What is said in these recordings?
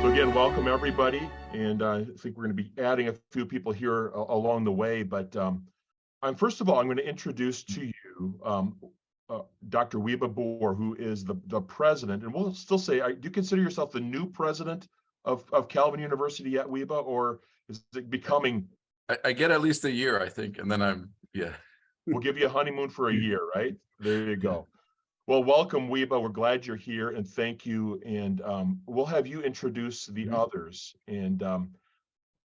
So again, welcome everybody. And I think we're going to be adding a few people here along the way. But first of all, I'm going to introduce to you Dr. Wiebe Boer, who is the president. And we'll still say, do you consider yourself the new president of Calvin University at Wiebe, or is it becoming? I get at least a year, I think, and then yeah. We'll give you a honeymoon for a year, right? There you go. Well, welcome, Wiebe. We're glad you're here, and thank you. And we'll have you introduce the others, and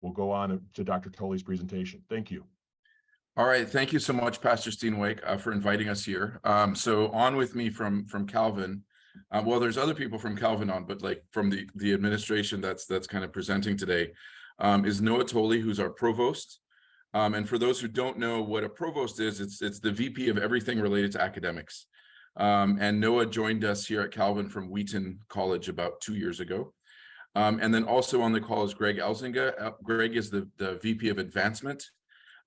we'll go on to Dr. Toly's presentation. Thank you. All right. Thank you so much, Pastor Steenwyk, for inviting us here. So on with me from Calvin. Well, there's other people from Calvin on, but like from the administration that's kind of presenting today is Noah Toly, who's our provost. And for those who don't know what a provost is, it's the VP of everything related to academics. And Noah joined us here at Calvin from Wheaton College about 2 years ago. And then also on the call is Greg Elzinga. Greg is the VP of advancement.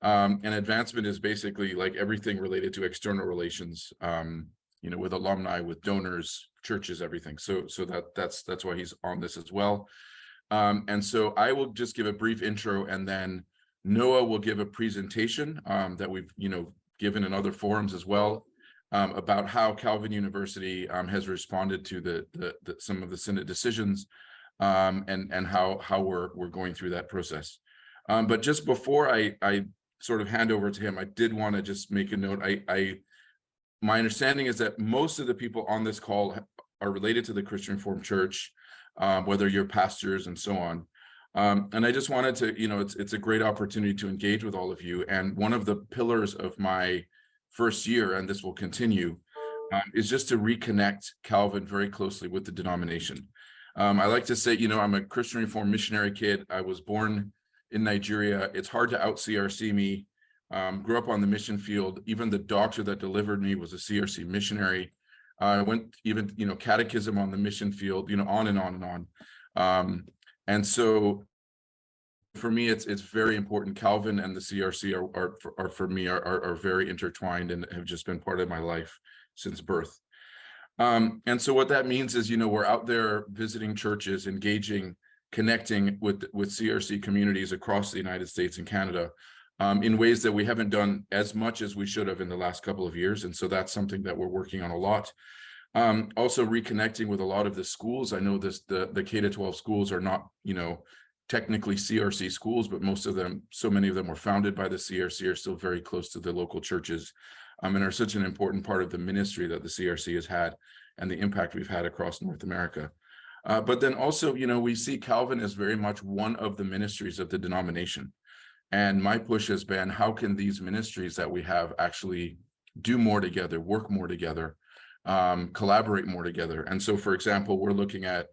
And advancement is basically like everything related to external relations, with alumni, with donors, churches, everything. So that's why he's on this as well. And so I will just give a brief intro, and then Noah will give a presentation that we've given in other forums as well. About how Calvin University has responded to some of the Synod decisions and how we're going through that process. But just before I sort of hand over to him, I did want to just make a note. My understanding is that most of the people on this call are related to the Christian Reformed Church, whether you're pastors and so on. And I just wanted to, it's a great opportunity to engage with all of you. And one of the pillars of my first year, and this will continue, is just to reconnect Calvin very closely with the denomination. I like to say, I'm a Christian Reformed missionary kid. I was born in Nigeria. It's hard to out CRC me. Grew up on the mission field. Even the doctor that delivered me was a CRC missionary. I went even, catechism on the mission field, on and on and on. And so for me, it's very important. Calvin and the CRC are for me are very intertwined and have just been part of my life since birth. And so what that means is, we're out there visiting churches, engaging, connecting with CRC communities across the United States and Canada in ways that we haven't done as much as we should have in the last couple of years. And so that's something that we're working on a lot. Also reconnecting with a lot of the schools. I know the K-12 schools are not, technically CRC schools, but most of them, so many of them were founded by the CRC, are still very close to the local churches and are such an important part of the ministry that the CRC has had and the impact we've had across North America. But then also, we see Calvin as very much one of the ministries of the denomination. And my push has been, how can these ministries that we have actually do more together, work more together, collaborate more together? And so, for example, we're looking at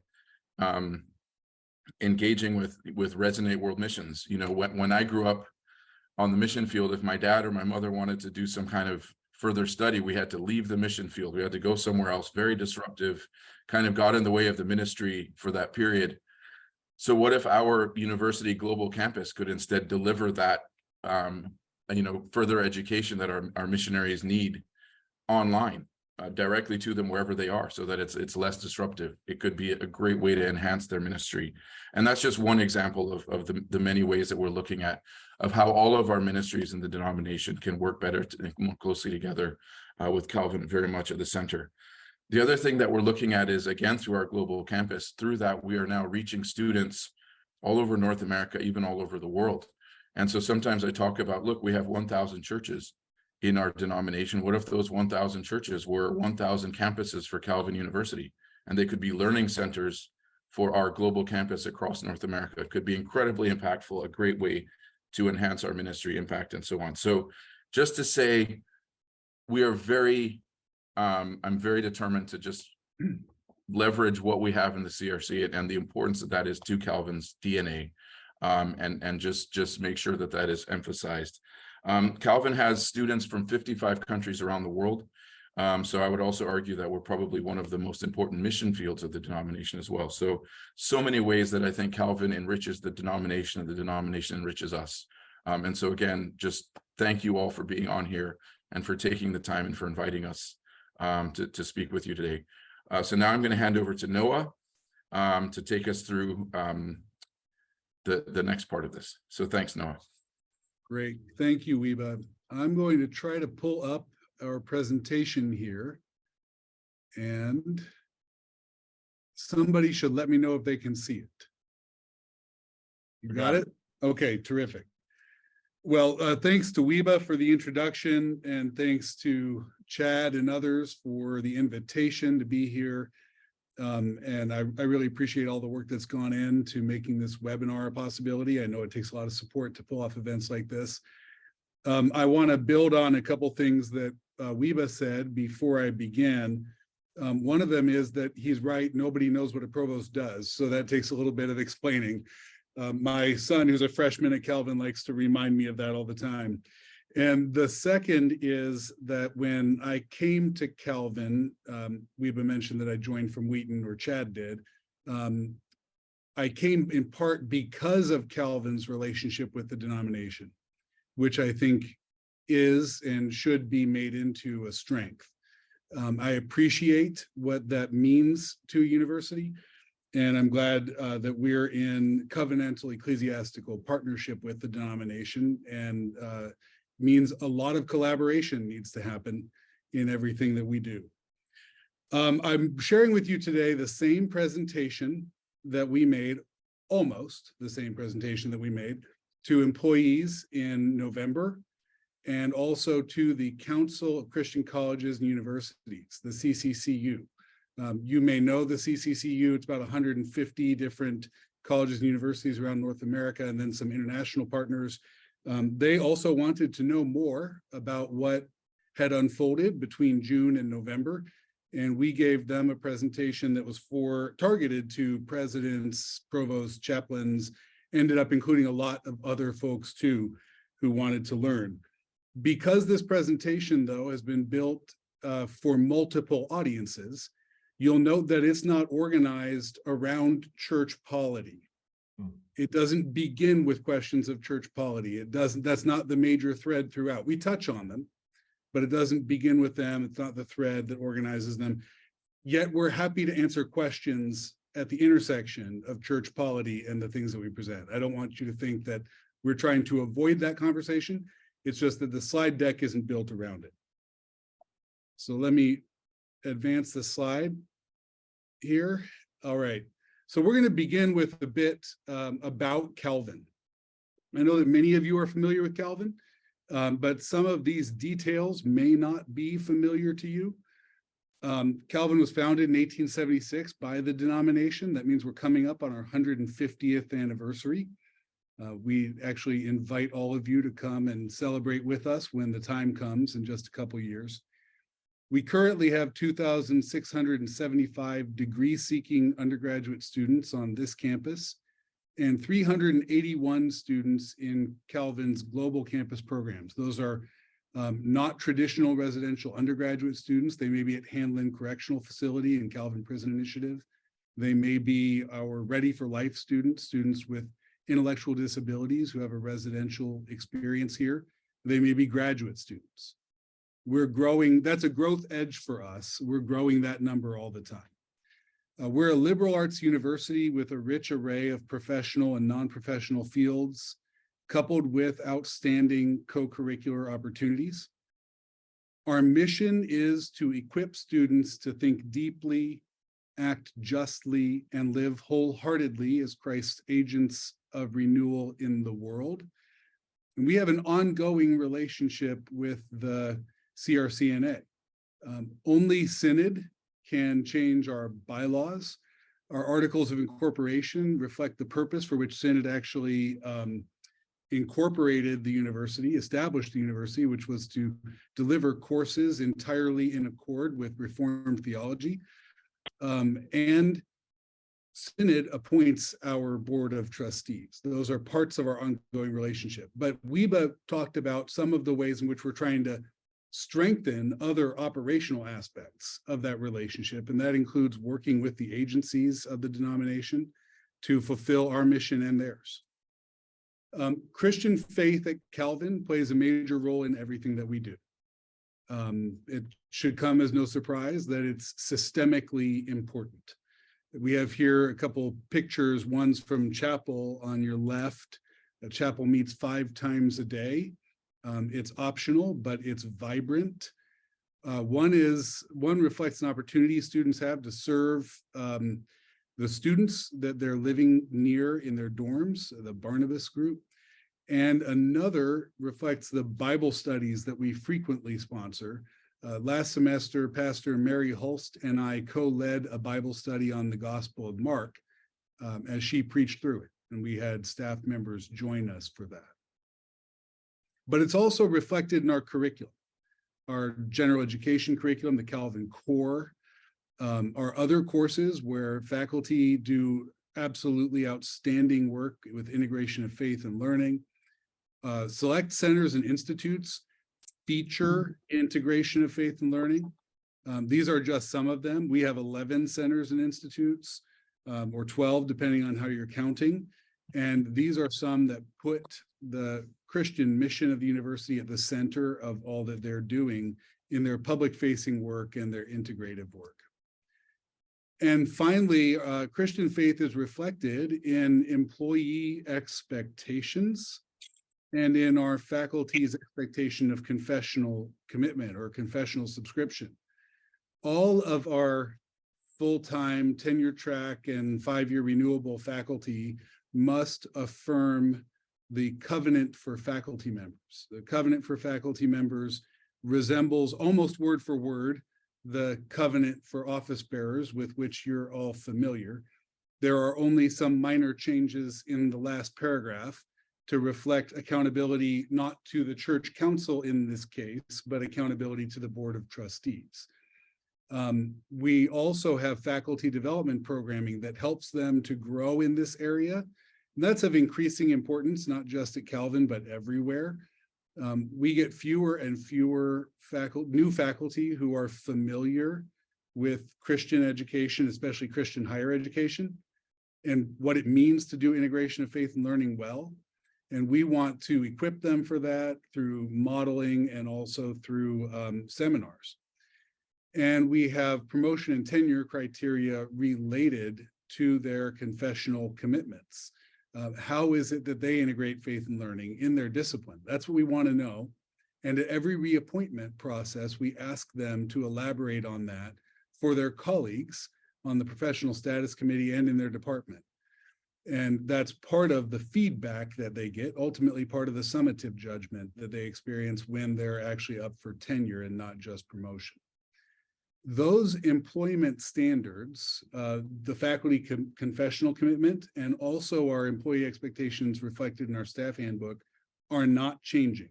engaging with Resonate World Missions. When I grew up on the mission field, if my dad or my mother wanted to do some kind of further study, we had to leave the mission field. We had to go somewhere else. Very disruptive, kind of got in the way of the ministry for that period. So what if our university global campus could instead deliver that, further education that our missionaries need online? Directly to them wherever they are, so that it's less disruptive. It could be a great way to enhance their ministry. And that's just one example of the many ways that we're looking at of how all of our ministries in the denomination can work better and more closely together with Calvin very much at the center. The other thing that we're looking at is, again, through our global campus. Through that, we are now reaching students all over North America, even all over the world. And so sometimes I talk about, look, we have 1,000 churches in our denomination. What if those 1,000 churches were 1,000 campuses for Calvin University, and they could be learning centers for our global campus across North America? It could be incredibly impactful, a great way to enhance our ministry impact and so on. So just to say, we are I'm very determined to just leverage what we have in the CRC and the importance that is to Calvin's DNA, and just make sure that is emphasized. Calvin has students from 55 countries around the world. So I would also argue that we're probably one of the most important mission fields of the denomination as well. So many ways that I think Calvin enriches the denomination and the denomination enriches us. And so again, just thank you all for being on here and for taking the time and for inviting us to speak with you today. So now I'm going to hand over to Noah. to take us through the next part of this. So thanks, Noah. Great. Thank you, Wiebe. I'm going to try to pull up our presentation here. And somebody should let me know if they can see it. You got it? Okay, terrific. Well, thanks to Wiebe for the introduction, and thanks to Chad and others for the invitation to be here. And I really appreciate all the work that's gone into making this webinar a possibility. I know it takes a lot of support to pull off events like this. I want to build on a couple things that Wiebe said before I began. One of them is that he's right, nobody knows what a provost does, so that takes a little bit of explaining. My son, who's a freshman at Calvin, likes to remind me of that all the time. And the second is that when I came to Calvin, Wiebe mentioned that I joined from Wheaton, or Chad did. I came in part because of Calvin's relationship with the denomination, which I think is and should be made into a strength. I appreciate what that means to a university, and I'm glad that we're in covenantal ecclesiastical partnership with the denomination, and means a lot of collaboration needs to happen in everything that we do. I'm sharing with you today the same presentation that we made, almost the same presentation that we made to employees in November, and also to the Council of Christian Colleges and Universities, the CCCU. You may know the CCCU. It's about 150 different colleges and universities around North America, and then some international partners. They also wanted to know more about what had unfolded between June and November, and we gave them a presentation that was targeted to presidents, provosts, chaplains, ended up including a lot of other folks too who wanted to learn. Because this presentation, though, has been built for multiple audiences, you'll note that it's not organized around church polity. It doesn't begin with questions of church polity. That's not the major thread throughout. We touch on them, but it doesn't begin with them. It's not the thread that organizes them. Yet we're happy to answer questions at the intersection of church polity and the things that we present. I don't want you to think that we're trying to avoid that conversation. It's just that the slide deck isn't built around it. So let me advance the slide here. All right. So we're going to begin with a bit about Calvin. I know that many of you are familiar with Calvin, but some of these details may not be familiar to you. Calvin was founded in 1876 by the denomination. That means we're coming up on our 150th anniversary. We actually invite all of you to come and celebrate with us when the time comes in just a couple years. We currently have 2,675 degree-seeking undergraduate students on this campus and 381 students in Calvin's global campus programs. Those are not traditional residential undergraduate students. They may be at Hanlon Correctional Facility and Calvin Prison Initiative. They may be our Ready for Life students, students with intellectual disabilities who have a residential experience here. They may be graduate students. We're growing, that's a growth edge for us. We're growing that number all the time. We're a liberal arts university with a rich array of professional and non-professional fields, coupled with outstanding co-curricular opportunities. Our mission is to equip students to think deeply, act justly, and live wholeheartedly as Christ's agents of renewal in the world. And we have an ongoing relationship with the CRCNA. Only Synod can change our bylaws. Our articles of incorporation reflect the purpose for which Synod actually incorporated the university, established the university, which was to deliver courses entirely in accord with Reformed theology. And Synod appoints our board of trustees. Those are parts of our ongoing relationship. But Wiebe talked about some of the ways in which we're trying to strengthen other operational aspects of that relationship, and that includes working with the agencies of the denomination to fulfill our mission and theirs. Christian faith at Calvin plays a major role in everything that we do. It should come as no surprise that it's systemically important. We have here a couple pictures. One's from chapel on your left. The chapel meets 5 times a day. It's optional, but it's vibrant. One reflects an opportunity students have to serve the students that they're living near in their dorms, the Barnabas group. And another reflects the Bible studies that we frequently sponsor. Last semester, Pastor Mary Hulst and I co-led a Bible study on the Gospel of Mark as she preached through it. And we had staff members join us for that. But it's also reflected in our curriculum, our general education curriculum, the Calvin Core, our other courses where faculty do absolutely outstanding work with integration of faith and learning. Select centers and institutes feature integration of faith and learning. These are just some of them. We have 11 centers and institutes, or 12, depending on how you're counting. And these are some that put the Christian mission of the university at the center of all that they're doing in their public-facing work and their integrative work. And finally, Christian faith is reflected in employee expectations and in our faculty's expectation of confessional commitment or confessional subscription. All of our full-time tenure track and 5-year renewable faculty must affirm the covenant for faculty members. The covenant for faculty members resembles almost word for word the covenant for office bearers with which you're all familiar. There are only some minor changes in the last paragraph to reflect accountability not to the church council in this case, but accountability to the board of trustees. We also have faculty development programming that helps them to grow in this area. And that's of increasing importance, not just at Calvin, but everywhere. We get fewer and fewer new faculty who are familiar with Christian education, especially Christian higher education, and what it means to do integration of faith and learning well. And we want to equip them for that through modeling and also through seminars. And we have promotion and tenure criteria related to their confessional commitments. How is it that they integrate faith and learning in their discipline? That's what we want to know. And at every reappointment process, we ask them to elaborate on that for their colleagues on the professional status committee and in their department. And that's part of the feedback that they get, ultimately part of the summative judgment that they experience when they're actually up for tenure and not just promotion. Those employment standards, the faculty confessional commitment, and also our employee expectations reflected in our staff handbook are not changing.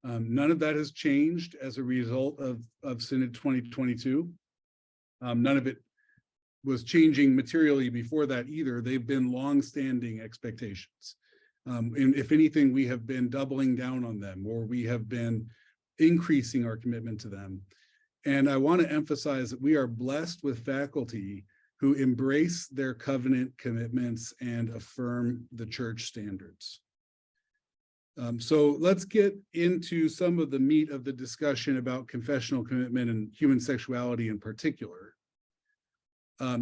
None of that has changed as a result of Synod 2022. None of it was changing materially before that either. They've been long-standing expectations. And if anything, we have been doubling down on them, or we have been increasing our commitment to them. And I want to emphasize that we are blessed with faculty who embrace their covenant commitments and affirm the church standards. So let's get into some of the meat of the discussion about confessional commitment and human sexuality in particular.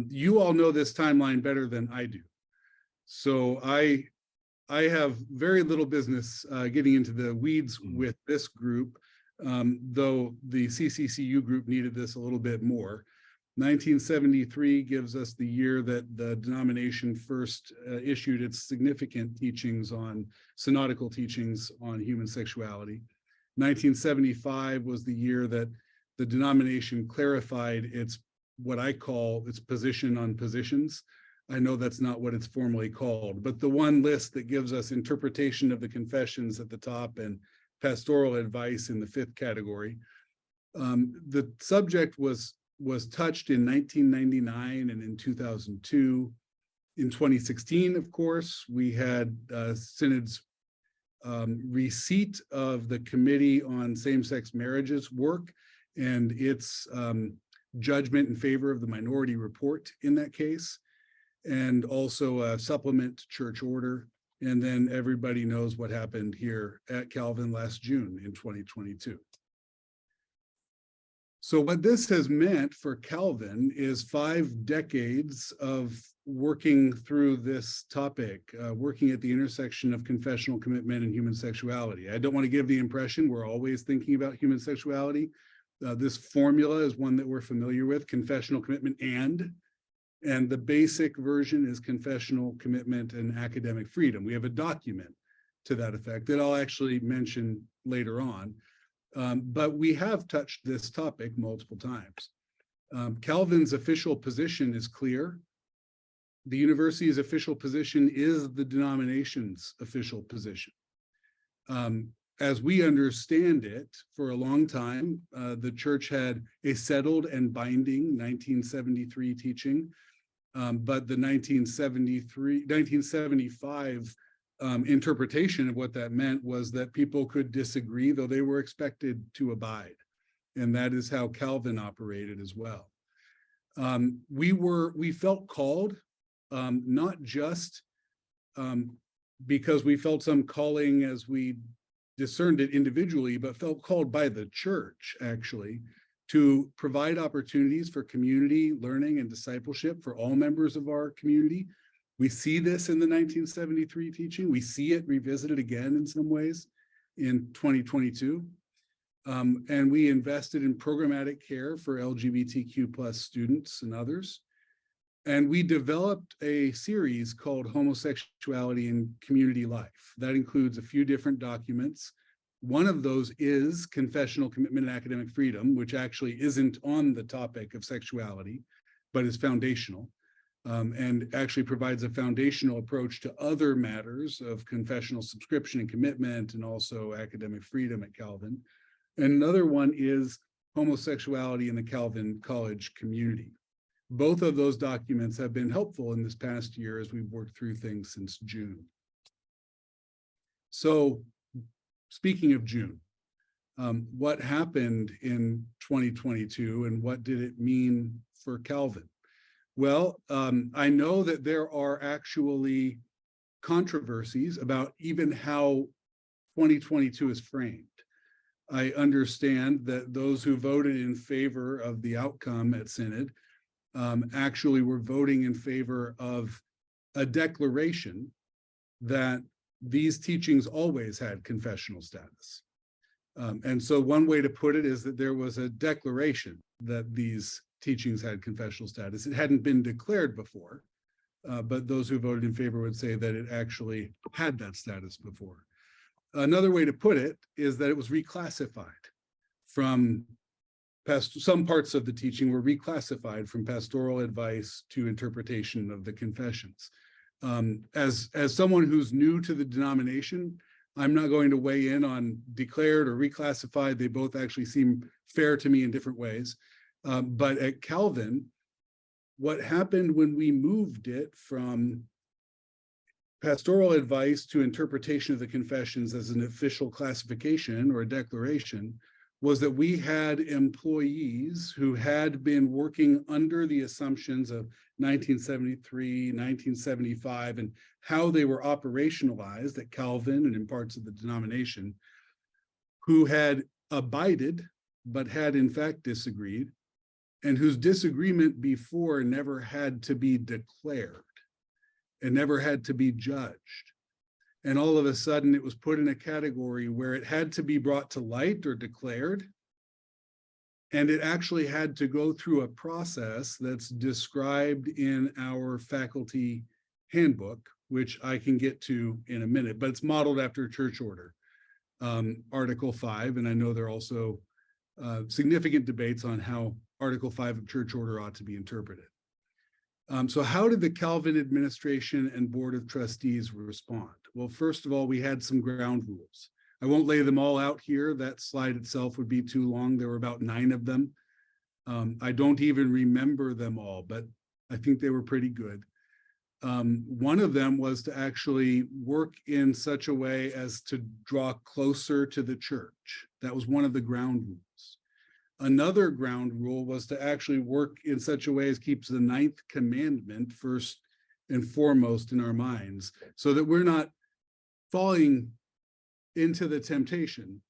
You all know this timeline better than I do. So I have very little business getting into the weeds with this group, though the CCCU group needed this a little bit more. 1973 gives us the year that the denomination first issued its significant teachings on synodical teachings on human sexuality. 1975 was the year that the denomination clarified its what I call its position on positions. I know that's not what it's formally called, but the one list that gives us interpretation of the confessions at the top and pastoral advice in the 5th category. The subject was touched in 1999 and in 2002. In 2016, of course, we had Synod's receipt of the Committee on Same-Sex Marriages work and its judgment in favor of the minority report in that case, and also a supplement to church order. And then everybody knows what happened here at Calvin last June in 2022. So what this has meant for Calvin is 5 decades of working through this topic, working at the intersection of confessional commitment and human sexuality. I don't want to give the impression we're always thinking about human sexuality. This formula is one that we're familiar with, confessional commitment and the basic version is confessional commitment and academic freedom. We have a document to that effect that I'll actually mention later on. But we have touched this topic multiple times. Calvin's official position is clear. The university's official position is the denomination's official position. As we understand it, for a long time, the church had a settled and binding 1973 teaching, but the 1975 interpretation of what that meant was that people could disagree, though they were expected to abide. And that is how Calvin operated as well. We felt called, not just because we felt some calling as we discerned it individually, but felt called by the church, actually, to provide opportunities for community learning and discipleship for all members of our community. We see this in the 1973 teaching. We see it revisited again in some ways in 2022. And we invested in programmatic care for LGBTQ+ students and others. And we developed a series called Homosexuality in Community Life. That includes a few different documents. One of those is Confessional Commitment and Academic Freedom, which actually isn't on the topic of sexuality, but is foundational. And actually provides a foundational approach to other matters of confessional subscription and commitment, and also academic freedom at Calvin. And another one is Homosexuality in the Calvin College Community. Both of those documents have been helpful in this past year as we've worked through things since June. So speaking of June, what happened in 2022 and what did it mean for Calvin? Well, I know that there are actually controversies about even how 2022 is framed. I understand that those who voted in favor of the outcome at Synod actually were voting in favor of a declaration that these teachings always had confessional status. And so one way to put it is that there was a declaration that these teachings had confessional status. It hadn't been declared before, but those who voted in favor would say that it actually had that status before. Another way to put it is that it was reclassified from some parts of the teaching were reclassified from pastoral advice to interpretation of the confessions. As someone who's new to the denomination, I'm not going to weigh in on declared or reclassified. They both actually seem fair to me in different ways. But at Calvin, what happened when we moved it from pastoral advice to interpretation of the confessions as an official classification or a declaration was that we had employees who had been working under the assumptions of 1973, 1975, and how they were operationalized at Calvin and in parts of the denomination, who had abided, but had in fact disagreed, and whose disagreement before never had to be declared and never had to be judged. And all of a sudden it was put in a category where it had to be brought to light or declared. And it actually had to go through a process that's described in our faculty handbook, which I can get to in a minute, but it's modeled after church order, Article 5. And I know there are also significant debates on how Article 5 of church order ought to be interpreted. So how did the Calvin administration and board of trustees respond? Well, first of all, we had some ground rules. I won't lay them all out here. That slide itself would be too long. There were about 9 of them. I don't even remember them all, but I think they were pretty good. One of them was to actually work in such a way as to draw closer to the church. That was one of the ground rules. Another ground rule was to actually work in such a way as keeps the 9th commandment first and foremost in our minds, so that we're not falling into the temptation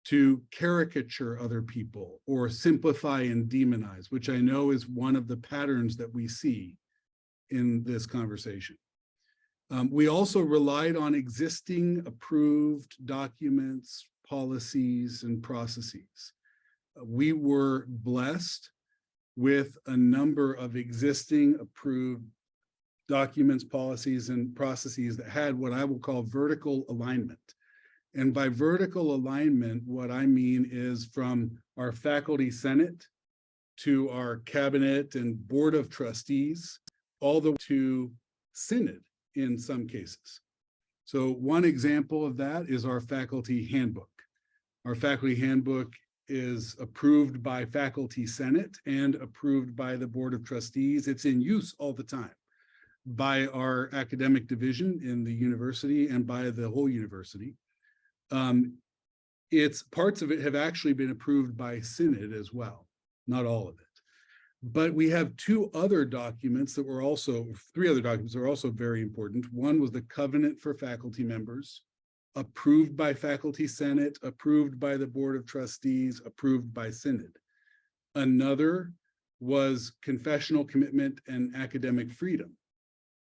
to caricature other people or simplify and demonize, which I know is one of the patterns that we see in this conversation. We also relied on existing approved documents, policies, and processes. We were blessed with a number of existing approved documents, policies, and processes that had what I will call vertical alignment. And by vertical alignment, what I mean is from our faculty senate to our cabinet and board of trustees, all the way to synod in some cases. So one example of that is our faculty handbook. Our faculty handbook is approved by faculty senate and approved by the board of trustees. It's in use all the time by our academic division in the university and by the whole university. It's parts of it have actually been approved by synod as well, not all of it. But we have two other documents that were also, three other documents that are also very important. One was the covenant for faculty members, approved by faculty senate, approved by the board of trustees, approved by synod. Another was confessional commitment and academic freedom,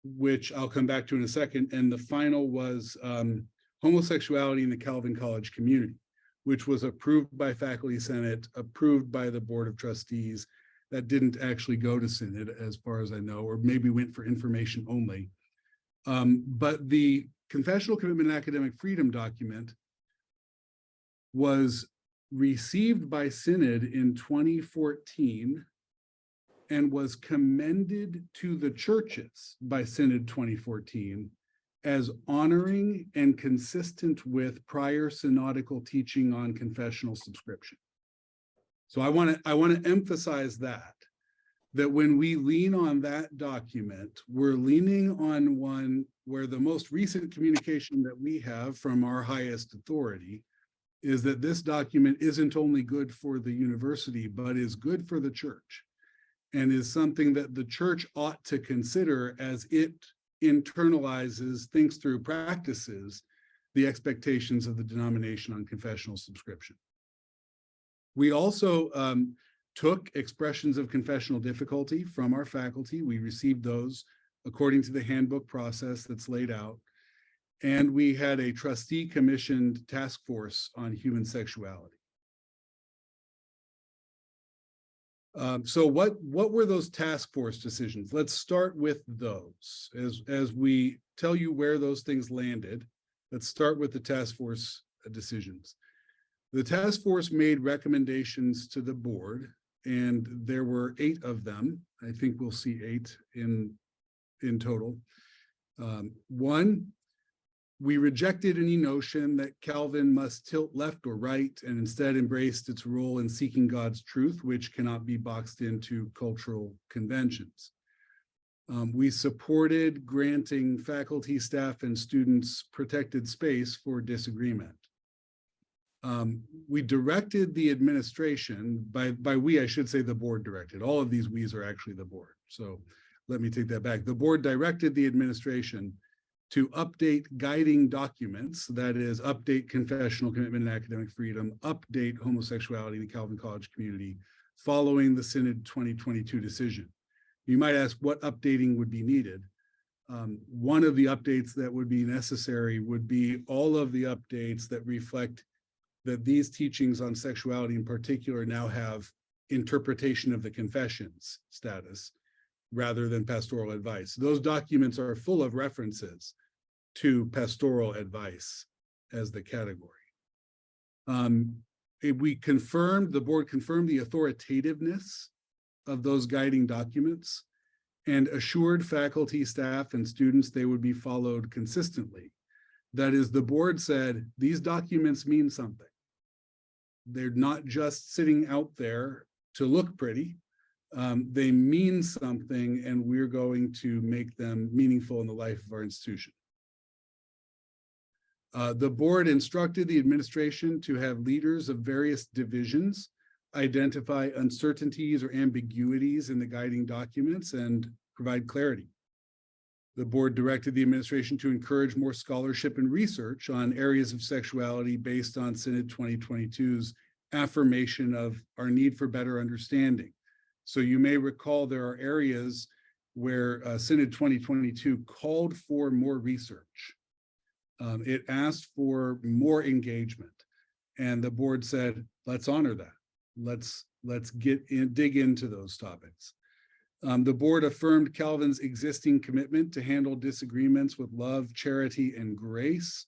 which I'll come back to in a second. And the final was homosexuality in the Calvin College community, which was approved by faculty senate, approved by the board of trustees. That didn't actually go to synod as far as I know, or maybe went for information only. But the confessional commitment and academic freedom document was received by synod in 2014 and was commended to the churches by synod 2014 as honoring and consistent with prior synodical teaching on confessional subscription. So I want to emphasize that when we lean on that document, we're leaning on one where the most recent communication that we have from our highest authority is that this document isn't only good for the university, but is good for the church and is something that the church ought to consider as it internalizes, thinks through, practices the expectations of the denomination on confessional subscription. We also took expressions of confessional difficulty from our faculty. We received those according to the handbook process that's laid out. And we had a trustee commissioned task force on human sexuality. So what were those task force decisions? Let's start with those. As we tell you where those things landed, let's start with the task force decisions. The task force made recommendations to the board, and there were 8 of them. I think we'll see 8 in total. 1, we rejected any notion that Calvin must tilt left or right and instead embraced its role in seeking God's truth, which cannot be boxed into cultural conventions. We supported granting faculty, staff, and students protected space for disagreement. We directed the administration, by we, I should say the board directed. All of these we's are actually the board. So let me take that back. The board directed the administration to update guiding documents, that is, update confessional commitment and academic freedom, update homosexuality in the Calvin College community, following the Synod 2022 decision. You might ask what updating would be needed. One of the updates that would be necessary would be all of the updates that reflect that these teachings on sexuality in particular now have interpretation of the confessions status rather than pastoral advice. Those documents are full of references to pastoral advice as the category. The board confirmed the authoritativeness of those guiding documents and assured faculty, staff, and students they would be followed consistently. That is, the board said, these documents mean something. They're not just sitting out there to look pretty. They mean something, and we're going to make them meaningful in the life of our institution. The board instructed the administration to have leaders of various divisions identify uncertainties or ambiguities in the guiding documents and provide clarity. The board directed the administration to encourage more scholarship and research on areas of sexuality based on Synod 2022's affirmation of our need for better understanding. So you may recall there are areas where Synod 2022 called for more research. It asked for more engagement, and the board said, let's honor that. Let's dig into those topics. The board affirmed Calvin's existing commitment to handle disagreements with love, charity, and grace,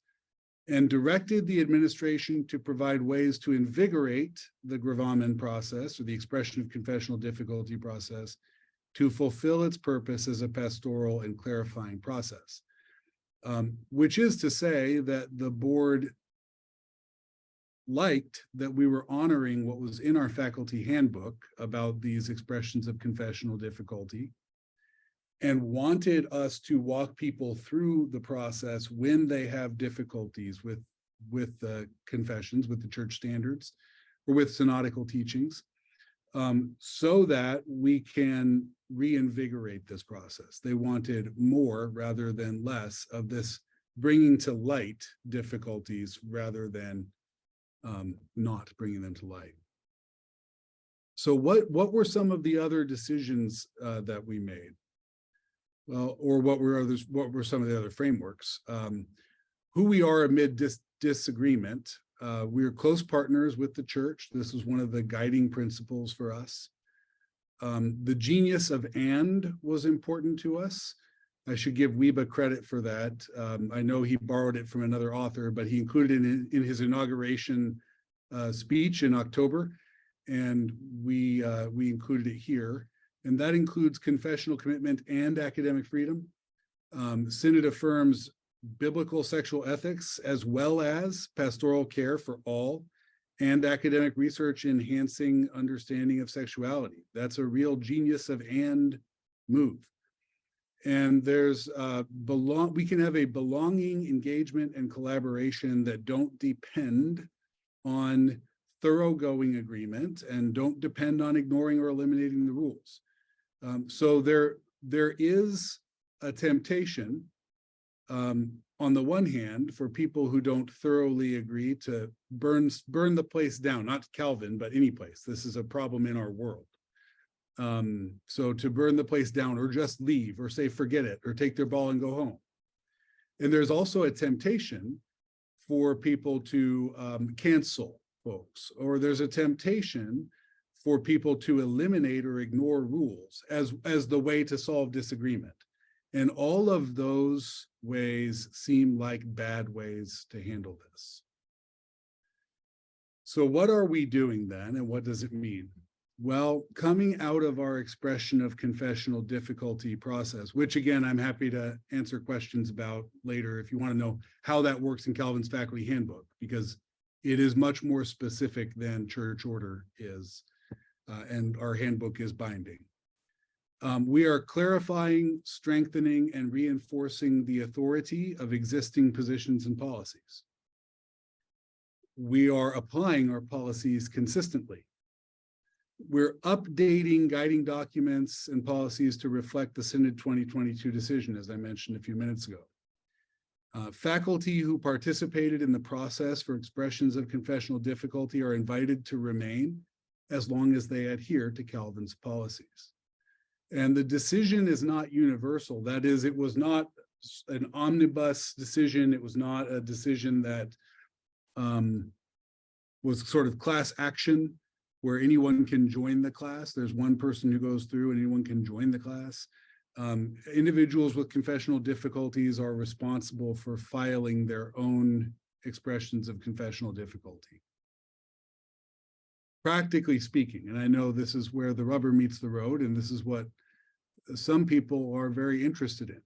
and directed the administration to provide ways to invigorate the gravamen process, or the expression of confessional difficulty process, to fulfill its purpose as a pastoral and clarifying process. Which is to say that the board liked that we were honoring what was in our faculty handbook about these expressions of confessional difficulty, and wanted us to walk people through the process when they have difficulties with the confessions, with the church standards, or with synodical teachings, so that we can reinvigorate this process. They wanted more rather than less of this bringing to light difficulties rather than not bringing them to light. So what were some of the other decisions that we made? Well, or what were some of the other frameworks? Who we are amid disagreement. We are close partners with the church. This was one of the guiding principles for us. The genius of "and" was important to us. I should give Wiebe credit for that. I know he borrowed it from another author, but he included it in his inauguration speech in October, and we included it here. And that includes confessional commitment and academic freedom. Synod affirms biblical sexual ethics as well as pastoral care for all, and academic research enhancing understanding of sexuality. That's a real genius of "and" move. And there's we can have a belonging, engagement, and collaboration that don't depend on thoroughgoing agreement and don't depend on ignoring or eliminating the rules. So there is a temptation on the one hand for people who don't thoroughly agree to burn the place down, not Calvin, but any place. This is a problem in our world. So to burn the place down, or just leave, or say forget it, or take their ball and go home. And there's also a temptation for people to cancel folks, or there's a temptation for people to eliminate or ignore rules as the way to solve disagreement. And all of those ways seem like bad ways to handle this. So what are we doing then, and what does it mean? Well, coming out of our expression of confessional difficulty process, which again, I'm happy to answer questions about later if you want to know how that works in Calvin's faculty handbook, because it is much more specific than church order is, and our handbook is binding. We are clarifying, strengthening, and reinforcing the authority of existing positions and policies. We are applying our policies consistently. We're updating guiding documents and policies to reflect the Synod 2022 decision, as I mentioned a few minutes ago. Faculty who participated in the process for expressions of confessional difficulty are invited to remain as long as they adhere to Calvin's policies. And the decision is not universal. That is, it was not an omnibus decision. It was not a decision that was sort of class action where anyone can join the class. There's one person who goes through and anyone can join the class. Individuals with confessional difficulties are responsible for filing their own expressions of confessional difficulty. Practically speaking, and I know this is where the rubber meets the road, and this is what some people are very interested in.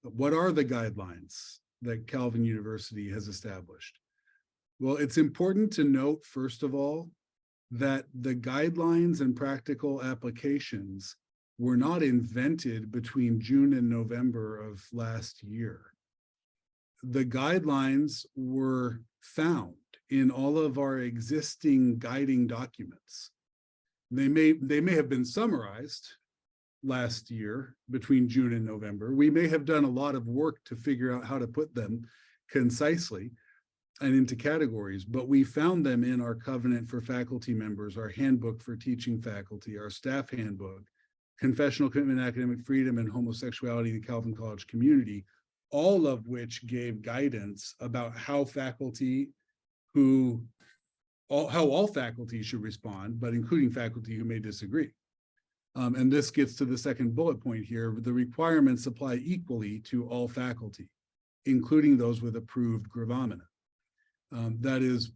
But what are the guidelines that Calvin University has established? Well, it's important to note, first of all, that the guidelines and practical applications were not invented between June and November of last year. The guidelines were found in all of our existing guiding documents. They may have been summarized, last year between June and November. We may have done a lot of work to figure out how to put them concisely and into categories, but we found them in our covenant for faculty members, our handbook for teaching faculty, our staff handbook, confessional commitment, academic freedom, and homosexuality in the Calvin College community, all of which gave guidance about how all faculty should respond, but including faculty who may disagree. And this gets to the second bullet point here. The requirements apply equally to all faculty, including those with approved gravamina. That is,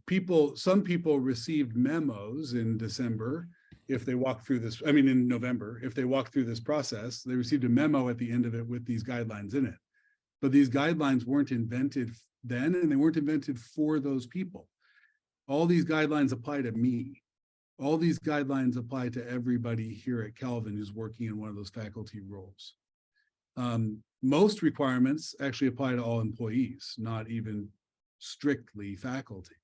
some people received memos in December if they walk through this, in November, if they walk through this process, they received a memo at the end of it with these guidelines in it. But these guidelines weren't invented then, and they weren't invented for those people. All these guidelines apply to me. All these guidelines apply to everybody here at Calvin who's working in one of those faculty roles. Most requirements actually apply to all employees, not even strictly faculty.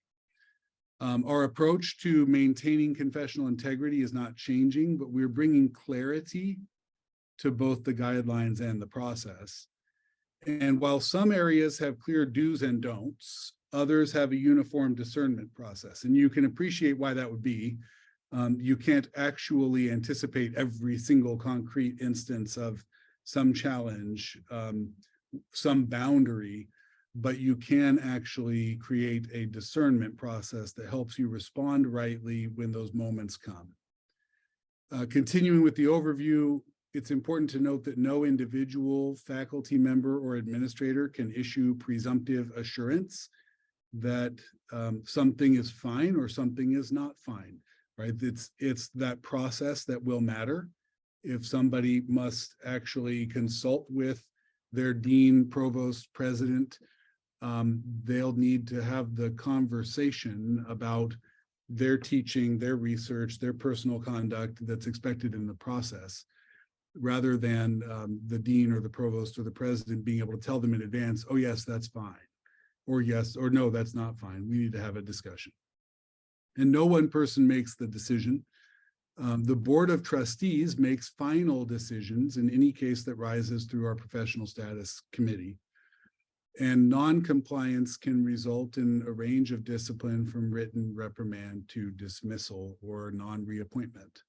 Our approach to maintaining confessional integrity is not changing, but we're bringing clarity to both the guidelines and the process. And while some areas have clear do's and don'ts, others have a uniform discernment process. And you can appreciate why that would be. You can't actually anticipate every single concrete instance of some challenge, some boundary, but you can actually create a discernment process that helps you respond rightly when those moments come. Continuing with the overview, it's important to note that no individual faculty member or administrator can issue presumptive assurance that something is fine or something is not fine, right? It's that process that will matter. If somebody must actually consult with their dean, provost, president, they'll need to have the conversation about their teaching, their research, their personal conduct that's expected in the process, rather than the dean or the provost or the president being able to tell them in advance, oh yes, that's fine, or yes, or no, that's not fine. We need to have a discussion. And no one person makes the decision. The Board of Trustees makes final decisions in any case that rises through our professional status committee. And non-compliance can result in a range of discipline from written reprimand to dismissal or non-reappointment.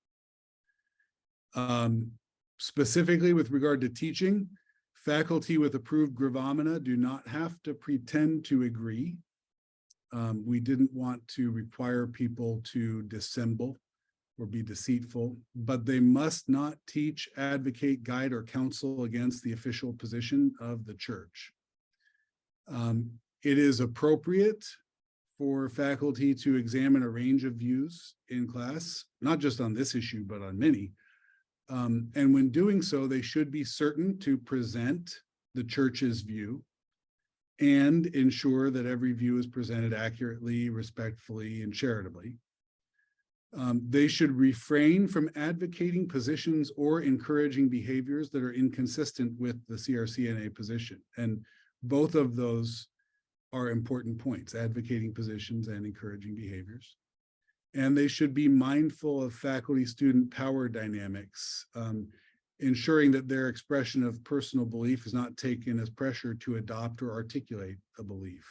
Specifically with regard to teaching, faculty with approved gravamina do not have to pretend to agree. We didn't want to require people to dissemble or be deceitful, but they must not teach, advocate, guide, or counsel against the official position of the church. It is appropriate for faculty to examine a range of views in class, not just on this issue, but on many. And when doing so, they should be certain to present the church's view and ensure that every view is presented accurately, respectfully, and charitably. They should refrain from advocating positions or encouraging behaviors that are inconsistent with the CRCNA position. And both of those are important points, advocating positions and encouraging behaviors. And they should be mindful of faculty-student power dynamics, ensuring that their expression of personal belief is not taken as pressure to adopt or articulate a belief.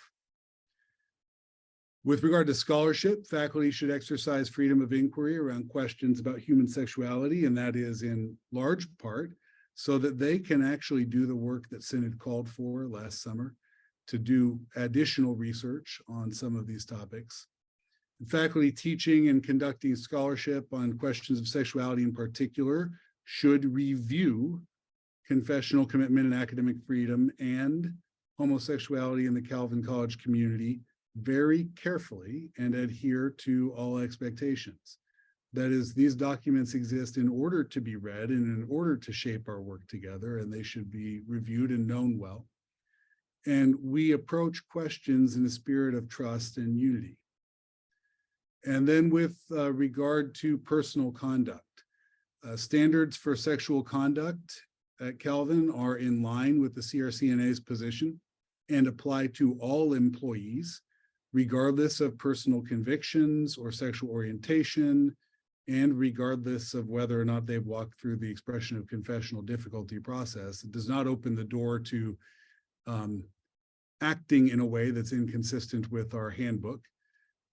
With regard to scholarship, faculty should exercise freedom of inquiry around questions about human sexuality, and that is in large part so that they can actually do the work that Synod called for last summer to do additional research on some of these topics. Faculty teaching and conducting scholarship on questions of sexuality in particular should review confessional commitment and academic freedom and homosexuality in the Calvin College community very carefully and adhere to all expectations. That is, these documents exist in order to be read and in order to shape our work together, and they should be reviewed and known well. And we approach questions in a spirit of trust and unity. And then with regard to personal conduct, standards for sexual conduct at Calvin are in line with the CRCNA's position and apply to all employees, regardless of personal convictions or sexual orientation, and regardless of whether or not they've walked through the expression of confessional difficulty process, it does not open the door to acting in a way that's inconsistent with our handbook.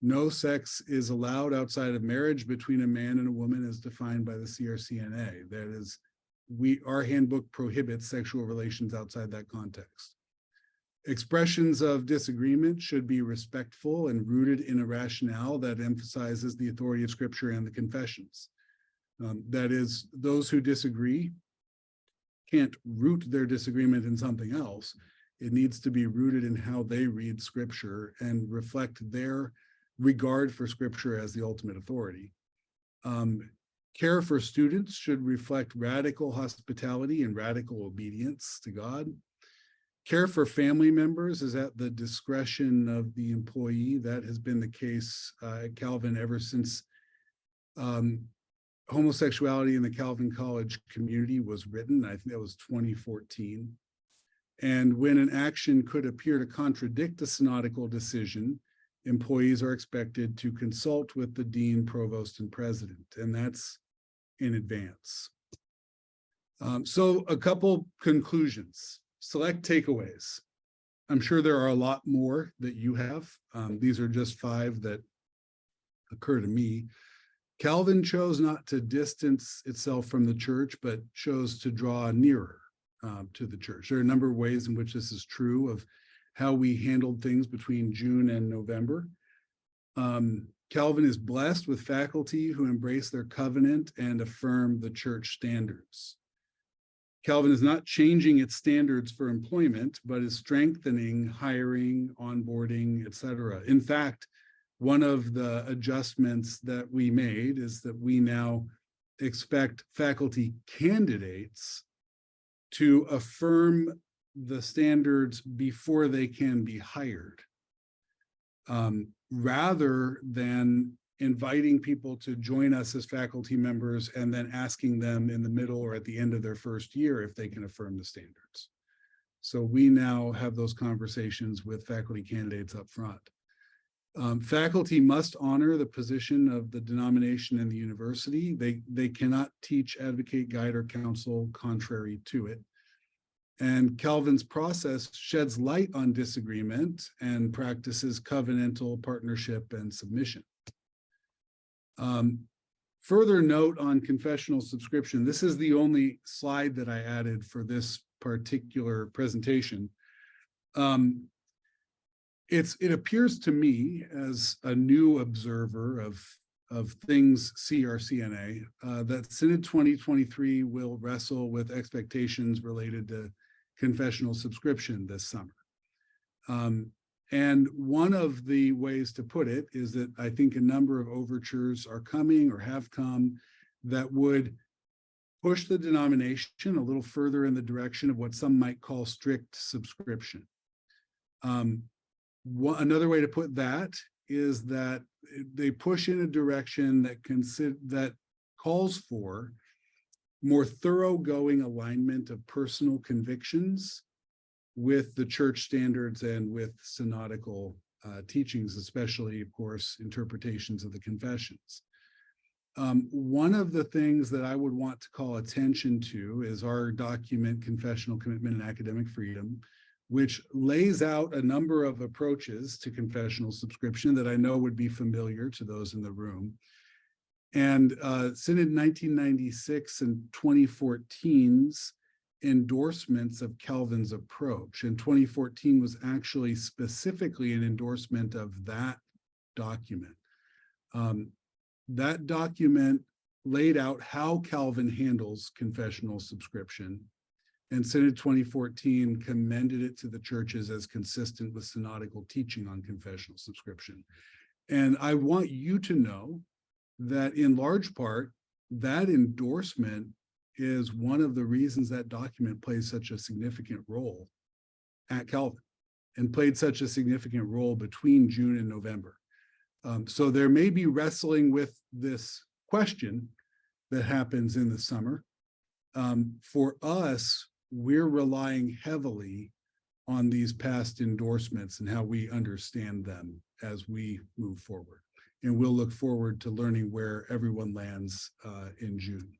No sex is allowed outside of marriage between a man and a woman as defined by the CRCNA. That is, our handbook prohibits sexual relations outside that context. Expressions of disagreement should be respectful and rooted in a rationale that emphasizes the authority of Scripture and the confessions. That is, those who disagree can't root their disagreement in something else. It needs to be rooted in how they read Scripture and reflect their regard for Scripture as the ultimate authority. Care for students should reflect radical hospitality and radical obedience to God. Care for family members is at the discretion of the employee. That has been the case at Calvin ever since homosexuality in the Calvin College community was written. I think that was 2014. And when an action could appear to contradict a synodical decision, employees are expected to consult with the dean, provost, and president, and that's in advance. So a couple conclusions. Select takeaways. I'm sure there are a lot more that you have. These are just 5 that occur to me. Calvin chose not to distance itself from the church, but chose to draw nearer to the church. There are a number of ways in which this is true of how we handled things between June and November. Calvin is blessed with faculty who embrace their covenant and affirm the church standards. Calvin is not changing its standards for employment, but is strengthening hiring, onboarding, etc. In fact, one of the adjustments that we made is that we now expect faculty candidates to affirm the standards before they can be hired, rather than inviting people to join us as faculty members and then asking them in the middle or at the end of their first year if they can affirm the standards. So we now have those conversations with faculty candidates up front. Faculty must honor the position of the denomination and the university. They cannot teach, advocate, guide, or counsel contrary to it. And Calvin's process sheds light on disagreement and practices covenantal partnership and submission. Further note on confessional subscription. This is the only slide that I added for this particular presentation. It appears to me as a new observer of things CRCNA that Synod 2023 will wrestle with expectations related to confessional subscription this summer. And one of the ways to put it is that I think a number of overtures are coming or have come that would push the denomination a little further in the direction of what some might call strict subscription. Another way to put that is that they push in a direction that calls for more thoroughgoing alignment of personal convictions with the church standards and with synodical teachings, especially, of course, interpretations of the confessions. One of the things that I would want to call attention to is our document, Confessional Commitment and Academic Freedom, which lays out a number of approaches to confessional subscription that I know would be familiar to those in the room. And Synod 1996 and 2014's endorsements of Calvin's approach. And 2014 was actually specifically an endorsement of that document. That document laid out how Calvin handles confessional subscription, and Synod 2014 commended it to the churches as consistent with synodical teaching on confessional subscription. And I want you to know that in large part, that endorsement is one of the reasons that document plays such a significant role at Calvin and played such a significant role between June and November. So there may be wrestling with this question that happens in the summer. For us, we're relying heavily on these past endorsements and how we understand them as we move forward. and we'll look forward to learning where everyone lands in June.